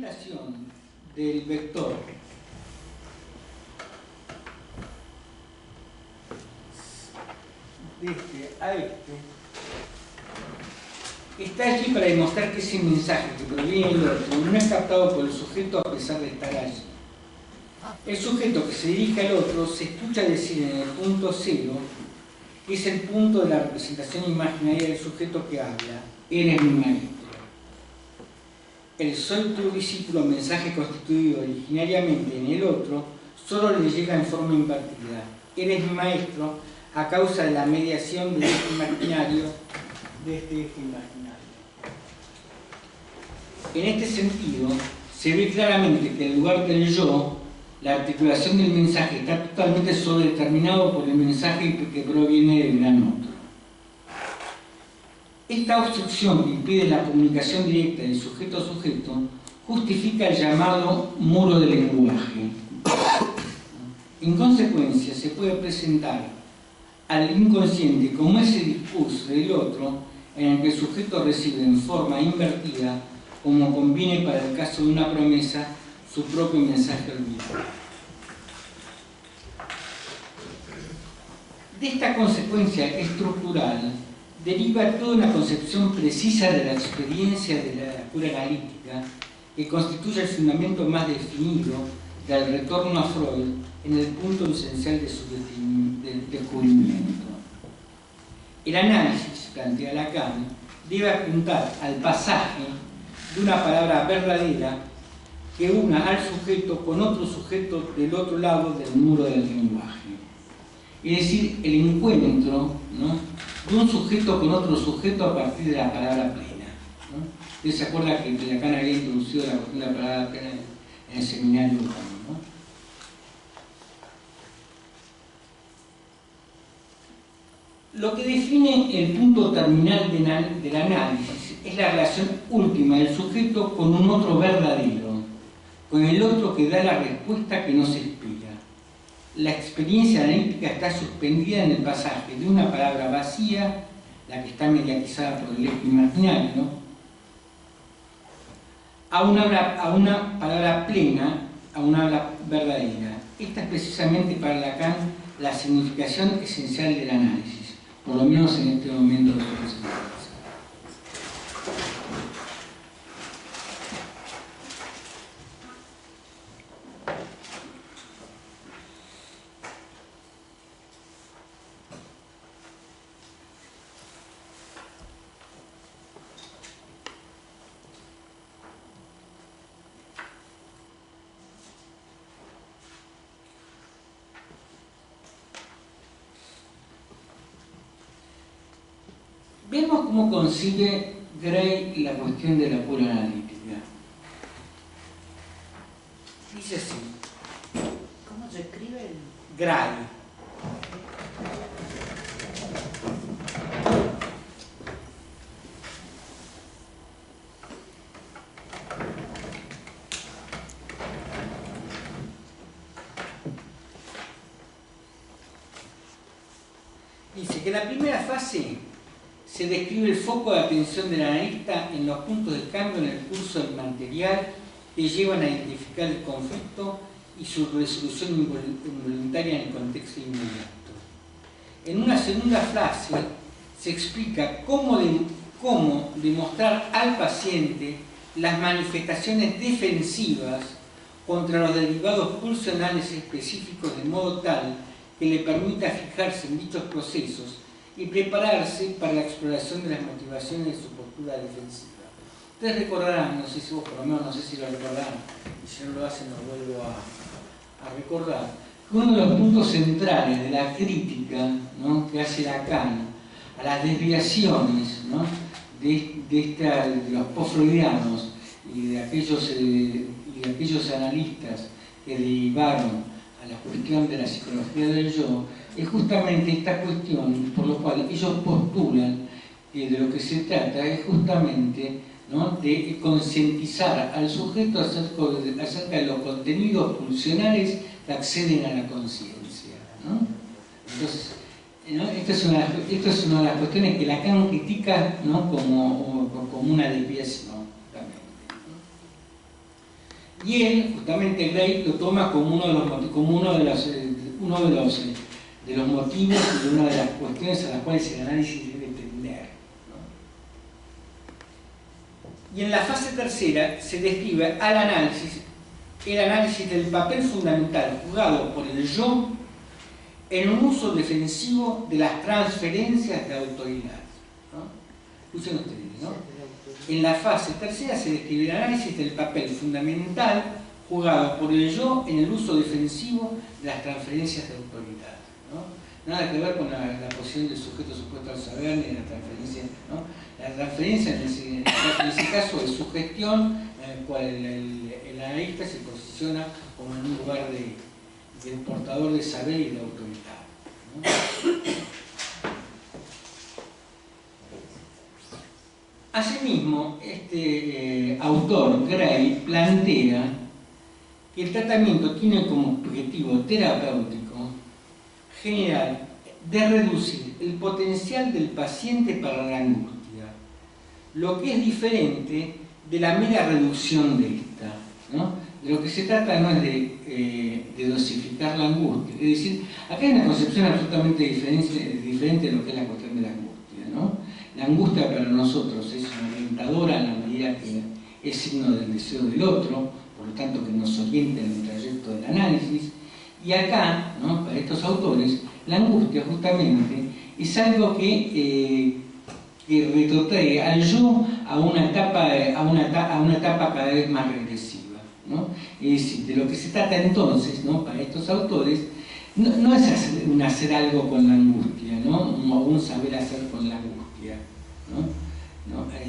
orientación del vector de este a este está allí para demostrar que ese mensaje que proviene del otro no es captado por el sujeto a pesar de estar allí. El sujeto que se dirige al otro se escucha decir en el punto cero, que es el punto de la representación imaginaria del sujeto que habla: eres mi maestro. El soy tu discípulo, mensaje constituido originariamente en el otro, solo le llega en forma invertida: eres mi maestro, a causa de la mediación del eje imaginario, de este eje imaginario. En este sentido, se ve claramente que en lugar del yo, la articulación del mensaje está totalmente sobredeterminado por el mensaje que proviene del gran otro. Esta obstrucción que impide la comunicación directa del sujeto a sujeto justifica el llamado muro del lenguaje. En consecuencia, se puede presentar al inconsciente como ese discurso del otro en el que el sujeto recibe en forma invertida, como conviene para el caso de una promesa, su propio mensaje olvidado. De esta consecuencia estructural deriva toda una concepción precisa de la experiencia de la cura analítica, que constituye el fundamento más definido del retorno a Freud en el punto esencial de su descubrimiento. El análisis, plantea Lacan, debe apuntar al pasaje de una palabra verdadera que una al sujeto con otro sujeto del otro lado del muro del lenguaje. Es decir, el encuentro, ¿no?, de un sujeto con otro sujeto a partir de la palabra plena, ¿no? Ustedes se acuerdan que Lacan había introducido la cuestión de la palabra plena en el seminario humano, ¿no? Lo que define el punto terminal del análisis es la relación última del sujeto con un otro verdadero, con el otro que da la respuesta que no se espera. La experiencia analítica está suspendida en el pasaje de una palabra vacía, la que está mediatizada por el eje imaginario, a una palabra plena, a una palabra verdadera. Esta es precisamente para Lacan la significación esencial del análisis, por lo menos en este momento de la presentación. Vemos cómo concibe Gray la cuestión de la pura analítica. Dice así. ¿Cómo se escribe el...? Gray. Dice que la primera fase se describe el foco de atención del analista en los puntos de cambio en el curso del material que llevan a identificar el conflicto y su resolución involuntaria en el contexto inmediato. En una segunda fase se explica cómo demostrar al paciente las manifestaciones defensivas contra los derivados pulsionales específicos de modo tal que le permita fijarse en dichos procesos y prepararse para la exploración de las motivaciones de su postura defensiva. Ustedes recordarán, no sé si vos por lo menos no sé si lo recordarán, y si no lo hacen lo vuelvo a recordar, que uno de los puntos centrales de la crítica, ¿no?, que hace Lacan a las desviaciones, ¿no?, de los post-freudianos y de aquellos analistas que derivaron a la cuestión de la psicología del yo, es justamente esta cuestión por lo cual ellos postulan que de lo que se trata es justamente, ¿no?, de concientizar al sujeto acerca de los contenidos pulsionales que acceden a la conciencia, ¿no? Entonces, ¿no?, esta es una de las cuestiones que Lacan critica, ¿no?, como una desviación también, ¿no? Y él, justamente Gray, lo toma como uno de los motivos y de una de las cuestiones a las cuales el análisis debe tender, ¿no? Y en la fase tercera se describe el análisis del papel fundamental jugado por el yo en un uso defensivo de las transferencias de autoridad, ¿no? Escuchen ustedes, ¿no? En la fase tercera se describe el análisis del papel fundamental jugado por el yo en el uso defensivo de las transferencias de autoridad, ¿no? Nada que ver con la posición del sujeto supuesto al saber ni la transferencia, ¿no? La transferencia en ese caso es sugestión, en el cual el analista se posiciona como en un lugar del portador de saber y de autoridad, ¿no? Asimismo, este autor, Gray, plantea que el tratamiento tiene como objetivo terapéutico general de reducir el potencial del paciente para la angustia, lo que es diferente de la mera reducción de esta, ¿no? De lo que se trata no es de dosificar la angustia, es decir, acá hay una concepción absolutamente diferente de lo que es la cuestión de la angustia, ¿no? La angustia para nosotros es una orientadora en la medida que es signo del deseo del otro, por lo tanto que nos orienta en el trayecto del análisis. Y acá, ¿no?, para estos autores, la angustia justamente es algo que retrotrae al yo a una etapa cada vez más regresiva, ¿no? Es decir, de lo que se trata entonces, ¿no?, para estos autores, no es hacer algo con la angustia, ¿no?, o un saber hacer con la angustia,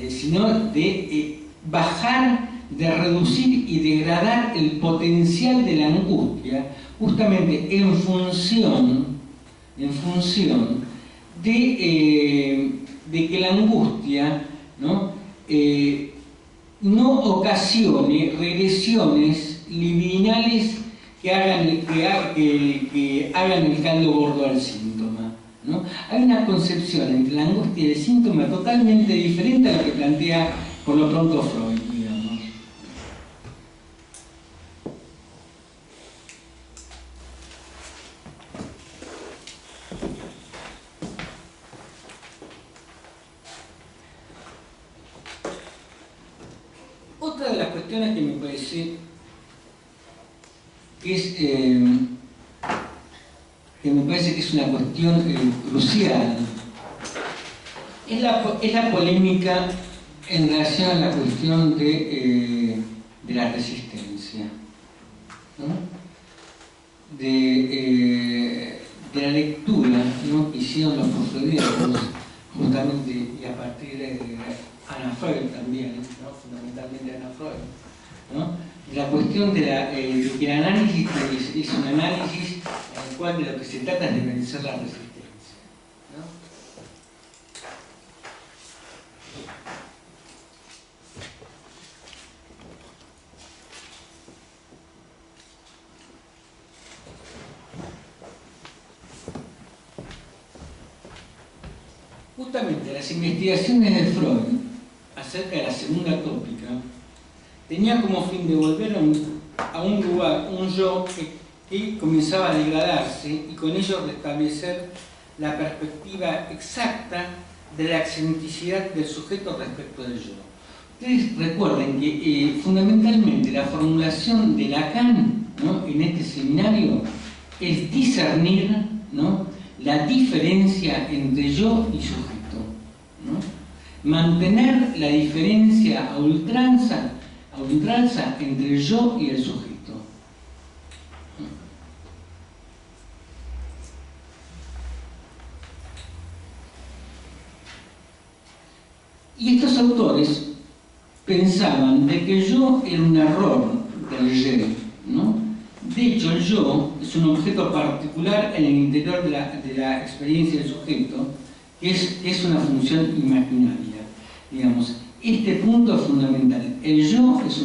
sino de bajar, de reducir y degradar el potencial de la angustia justamente en función de que la angustia no ocasione regresiones libidinales que hagan el caldo gordo al síntoma, ¿no? Hay una concepción entre la angustia y el síntoma totalmente diferente a la que plantea por lo pronto Freud, digamos. Otra de las cuestiones que me parece que es una cuestión crucial es la polémica en relación a la cuestión de la resistencia, ¿no?, de la lectura, ¿no?, que hicieron los freudianos justamente, y a partir de Anna Freud también, ¿no?, fundamentalmente Anna Freud, ¿no?, la cuestión de que el análisis es un análisis en el cual de lo que se trata es de vencer la resistencia, ¿no? Justamente las investigaciones de Freud acerca de la segunda tópica tenía como fin devolver a un lugar, un yo que comenzaba a degradarse y con ello restablecer la perspectiva exacta de la excentricidad del sujeto respecto del yo. Ustedes recuerden que fundamentalmente la formulación de Lacan, ¿no?, en este seminario es discernir, ¿no?, la diferencia entre yo y sujeto, ¿no?, mantener la diferencia a ultranza entre el yo y el sujeto. Y estos autores pensaban de que el yo era un error del yo, ¿no? De hecho, el yo es un objeto particular en el interior de la experiencia del sujeto, que es una función imaginaria, digamos. Este punto es fundamental. El yo es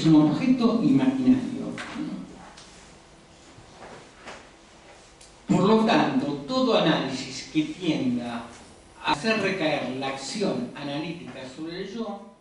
un objeto imaginario, ¿no? Por lo tanto, todo análisis que tienda a hacer recaer la acción analítica sobre el yo